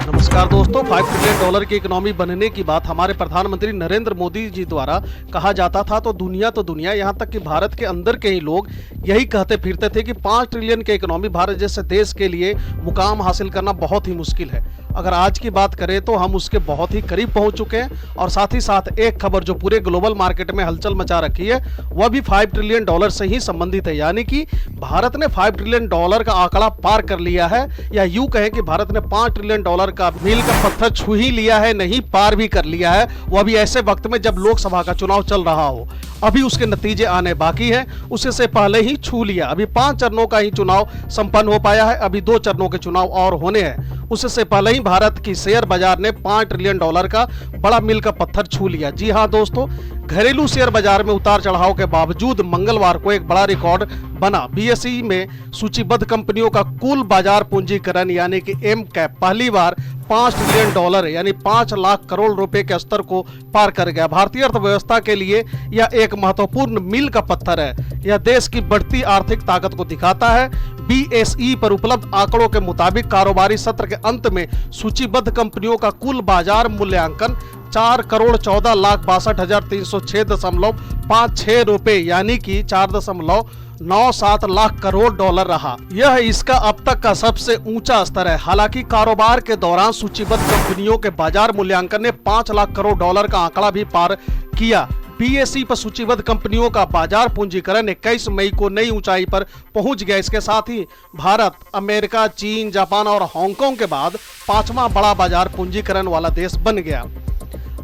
नमस्कार दोस्तों, $5 ट्रिलियन की इकोनॉमी बनने की बात हमारे प्रधानमंत्री नरेंद्र मोदी जी द्वारा कहा जाता था तो दुनिया यहाँ तक कि भारत के अंदर के ही लोग यही कहते फिरते थे कि 5 ट्रिलियन की इकोनॉमी भारत जैसे देश के लिए मुकाम हासिल करना बहुत ही मुश्किल है। अगर आज की बात करें तो हम उसके बहुत ही करीब पहुंच चुके हैं और साथ ही साथ एक खबर जो पूरे ग्लोबल मार्केट में हलचल मचा रखी है वह भी $5 ट्रिलियन से ही संबंधित है। यानी कि भारत ने $5 ट्रिलियन का आंकड़ा पार कर लिया है, या यूं कहें कि भारत ने $5 ट्रिलियन का मील का पत्थर छू ही लिया है, नहीं पार भी कर लिया है। वह भी ऐसे वक्त में जब लोकसभा का चुनाव चल रहा हो, अभी उसके नतीजे आने बाकी है, उससे पहले ही छू लिया। अभी 5 चरणों का ही चुनाव संपन्न हो पाया है, अभी 2 चरणों के चुनाव और होने हैं। उससे पहले ही भारत की शेयर बाजार ने $5 ट्रिलियन का बड़ा मील का पत्थर छू लिया। जी हां दोस्तों, घरेलू शेयर बाजार में उतार चढ़ाव के बावजूद मंगलवार को एक बड़ा रिकॉर्ड बना। बीएसई में सूचीबद्ध कंपनियों का कुल बाजार पूंजीकरण यानी कि एम कैप पहली बार $5 ट्रिलियन यानी 5 लाख करोड़ रुपए के स्तर को पार कर गया। भारतीय अर्थव्यवस्था के लिए यह एक महत्वपूर्ण मील का पत्थर है। यह देश की बढ़ती आर्थिक ताकत को दिखाता है। बीएसई पर उपलब्ध आंकड़ों के मुताबिक कारोबारी सत्र के अंत में सूचीबद्ध कंपनियों का कुल बाजार मूल्यांकन 4,14,62,306.56 रुपए यानी कि $4.97 लाख करोड़ रहा। यह इसका अब तक का सबसे ऊंचा स्तर है। हालांकि कारोबार के दौरान सूचीबद्ध कंपनियों के बाजार मूल्यांकन ने $5 लाख करोड़ का आंकड़ा भी पार किया। बीएसई पर सूचीबद्ध कंपनियों का बाजार पूंजीकरण 21 मई को नई ऊंचाई पर पहुंच गया। इसके साथ ही भारत, अमेरिका, चीन, जापान और हांगकांग के बाद 5वां बड़ा बाजार पूंजीकरण वाला देश बन गया।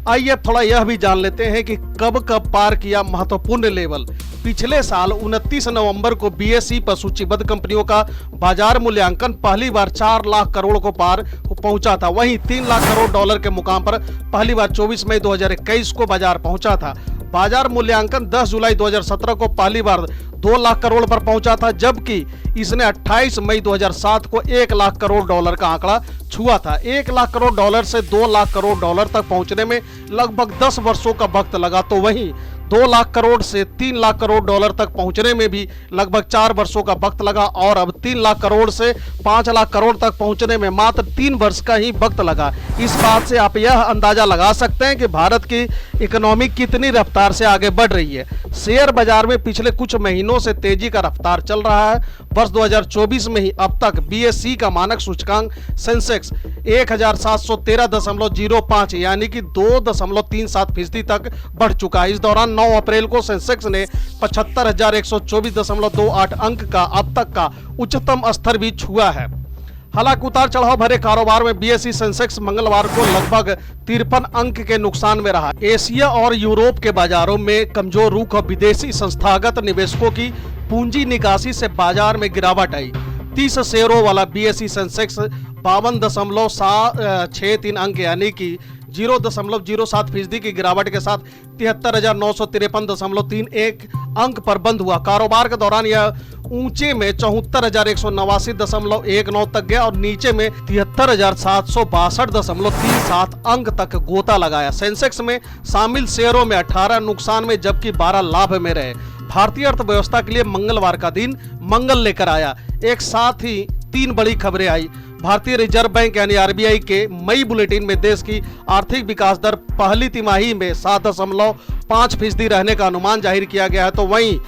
आइए थोड़ा यह भी जान लेते हैं कि कब पार किया महत्वपूर्ण लेवल। पिछले साल 29 नवंबर को बीएसई पर सूचीबद्ध कंपनियों का बाजार मूल्यांकन पहली बार 4 लाख करोड़ को पार पहुंचा था। वहीं $3 लाख करोड़ के मुकाम पर पहली बार 24 मई 2021 को बाजार पहुंचा था। बाजार मूल्यांकन 10 जुलाई 2017 को पहली बार 2 लाख करोड़ पर पहुंचा था, जबकि इसने 28 मई 2007 को $1 लाख करोड़ का आंकड़ा छुआ था। $1 लाख करोड़ से $2 लाख करोड़ तक पहुंचने में लगभग 10 वर्षों का वक्त लगा, तो वहीं 2 लाख करोड़ से $3 लाख करोड़ तक पहुंचने में भी लगभग 4 वर्षों का वक्त लगा, और अब 3 लाख करोड़ से 5 लाख करोड़ तक पहुंचने में मात्र 3 वर्ष का ही वक्त लगा। इस बात से आप यह अंदाजा लगा सकते हैं कि भारत की इकोनॉमी कितनी रफ्तार से आगे बढ़ रही है। शेयर बाजार में पिछले कुछ महीनों से तेजी का रफ्तार चल रहा है। वर्ष 2024 में ही अब तक बीएसई का मानक सूचकांक सेंसेक्स 1713.05 यानी कि 2.37% तक बढ़ चुका है। इस दौरान 9 अप्रैल को सेंसेक्स ने 75,124.28 अंक का अब तक का उच्चतम स्तर भी छुआ है। हालांकि उतार चढ़ाव भरे कारोबार में बीएसई सेंसेक्स मंगलवार को लगभग 53 अंक के नुकसान में रहा। एशिया और यूरोप के बाजारों में कमजोर रुख और विदेशी संस्थागत निवेशकों की पूंजी निकासी से बाजार में गिरावट आई। 30 शेयरों वाला बीएसई सेंसेक्स 52.63 अंक यानी कि 0.07% की गिरावट के साथ 73,953.31 अंक पर बंद हुआ। कारोबार के दौरान यह ऊंचे में 74,189.19 तक गया और नीचे में 73,762.37 अंक तक गोता लगाया। सेंसेक्स में शामिल शेयरों में 18 नुकसान में जबकि 12 लाभ में रहे। भारतीय अर्थव्यवस्था के लिए मंगलवार का दिन मंगल लेकर आया। एक साथ ही 3 बड़ी खबरें आई। भारतीय रिजर्व बैंक यानी आरबीआई के मई बुलेटिन में देश की आर्थिक विकास दर पहली तिमाही में 7.5% रहने का अनुमान जाहिर किया गया है, तो वहीं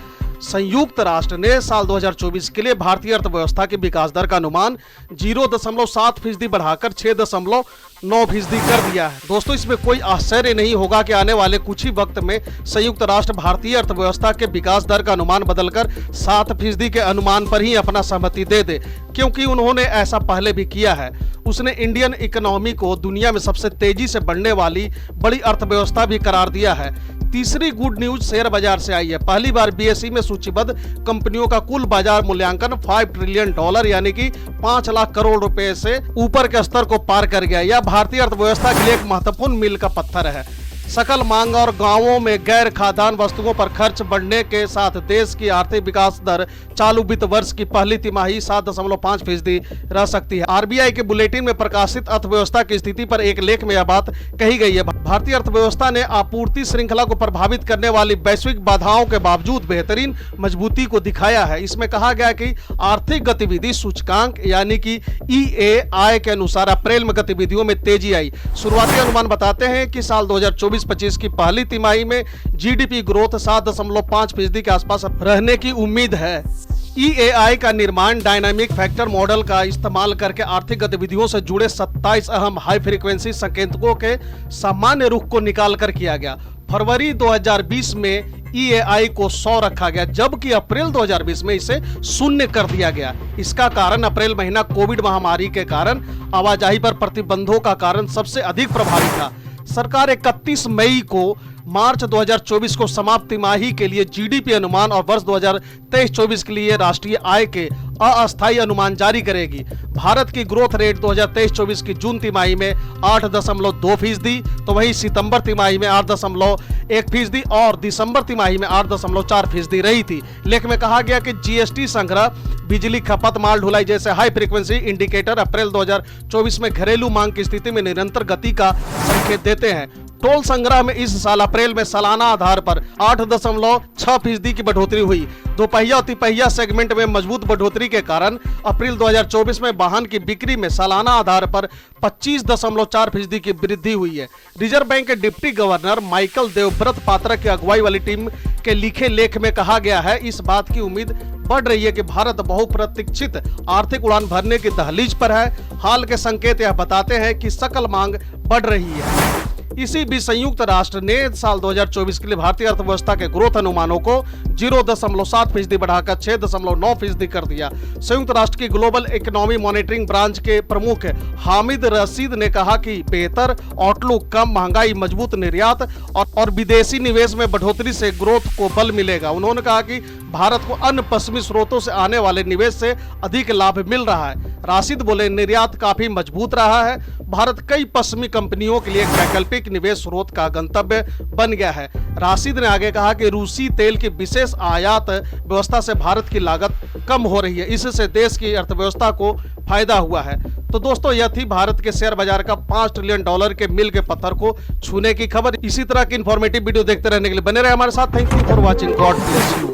संयुक्त राष्ट्र ने साल 2024 के लिए भारतीय अर्थव्यवस्था की विकास दर का अनुमान 0.7% बढ़ाकर 6.9% कर दिया है। दोस्तों, इसमें कोई आश्चर्य नहीं होगा कि आने वाले कुछ ही वक्त में संयुक्त राष्ट्र भारतीय अर्थव्यवस्था के विकास दर का अनुमान बदलकर 7% के अनुमान पर ही अपना सहमति दे दे, क्योंकि उन्होंने ऐसा पहले भी किया है। उसने इंडियन इकोनॉमी को दुनिया में सबसे तेजी से बढ़ने वाली बड़ी अर्थव्यवस्था भी करार दिया है। तीसरी गुड न्यूज शेयर बाजार से आई है। पहली बार बीएसई में सूचीबद्ध कंपनियों का कुल बाजार मूल्यांकन $5 ट्रिलियन यानी कि 5 लाख करोड़ रुपए से ऊपर के स्तर को पार कर गया। यह भारतीय अर्थव्यवस्था के लिए एक महत्वपूर्ण मील का पत्थर है। सकल मांग और गांवों में गैर खाद्यान्न वस्तुओं पर खर्च बढ़ने के साथ देश की आर्थिक विकास दर चालू वित्त वर्ष की पहली तिमाही 7.5% रह सकती है। आरबीआई के बुलेटिन में प्रकाशित अर्थव्यवस्था की स्थिति पर एक लेख में यह बात कही गई है। भारतीय अर्थव्यवस्था ने आपूर्ति श्रृंखला को प्रभावित करने वाली वैश्विक बाधाओं के बावजूद बेहतरीन मजबूती को दिखाया है। इसमें कहा गया कि आर्थिक गतिविधि सूचकांक यानी कि EAI के अनुसार अप्रैल में गतिविधियों में तेजी आई। शुरुआती अनुमान बताते हैं कि साल 2024-25 की पहली तिमाही में जीडीपी ग्रोथ 7.5% के आसपास रहने की उम्मीद है। EAI का निर्माण डायनामिक फैक्टर मॉडल का इस्तेमाल करके आर्थिक गतिविधियों से जुड़े 27 अहम हाई फ्रीक्वेंसी संकेतकों के सामान्य रुख को निकाल कर किया गया। फरवरी 2020 में EAI को 100 रखा गया, जबकि अप्रैल 2020 में इसे 0 कर दिया गया। इसका कारण अप्रैल महीना कोविड महामारी के कारण आवाजाही पर प्रतिबंधों का कारण सबसे अधिक प्रभावी था। सरकार 31 मई को मार्च 2024 को समाप्त तिमाही के लिए जीडीपी अनुमान और वर्ष 2023-24 के लिए राष्ट्रीय आय के अस्थायी अनुमान जारी करेगी। भारत की ग्रोथ रेट 2023-24 की जून तिमाही में 8.2%, तो वहीं सितंबर तिमाही में 8.1% और दिसंबर तिमाही में 8.4% रही थी। लेख में कहा गया कि जीएसटी संग्रह, बिजली खपत, माल ढुलाई जैसे हाई फ्रीक्वेंसी इंडिकेटर अप्रैल 2024 में घरेलू मांग की स्थिति में निरंतर गति का संकेत देते हैं। टोल संग्रह में इस साल अप्रैल में सालाना आधार पर 8.6% की बढ़ोतरी हुई। दोपहिया और तिपहिया सेगमेंट में मजबूत बढ़ोतरी के कारण अप्रैल 2024 में वाहन की बिक्री में सालाना आधार पर 25.4% की वृद्धि हुई है। रिजर्व बैंक के deputy governor Michael Devvrat Patra की अगुवाई वाली टीम के लिखे लेख में कहा गया है, इस बात की उम्मीद बढ़ रही है कि भारत बहुप्रतीक्षित आर्थिक उड़ान भरने की दहलीज पर है। हाल के संकेत यह बताते हैं कि सकल मांग बढ़ रही है। इसी बीच संयुक्त राष्ट्र ने साल 2024 के लिए भारतीय अर्थव्यवस्था के ग्रोथ अनुमानों को 0.7% बढ़ाकर 6.9% कर दिया। संयुक्त राष्ट्र की ग्लोबल इकोनॉमी मॉनिटरिंग ब्रांच के प्रमुख हामिद रशीद ने कहा कि बेहतर आउटलुक, कम महंगाई, मजबूत निर्यात और विदेशी निवेश में बढ़ोतरी से ग्रोथ को बल मिलेगा। उन्होंने कहा कि भारत को अन्य पश्चिमी स्रोतों से आने वाले निवेश से अधिक लाभ मिल रहा है। राशिद बोले, निर्यात काफी मजबूत रहा है। भारत कई पश्चिमी कंपनियों के लिए एक वैकल्पिक निवेश स्रोत का गंतव्य बन गया है। राशिद ने आगे कहा कि रूसी तेल की विशेष आयात व्यवस्था से भारत की लागत कम हो रही है, इससे देश की अर्थव्यवस्था को फायदा हुआ है। तो दोस्तों, यह थी भारत के शेयर बाजार का $5 ट्रिलियन के मील के पत्थर को छूने की खबर। इसी तरह की इंफॉर्मेटिव वीडियो देखते रहने के लिए बने रहे हमारे साथ। Thank you for watching. God bless you.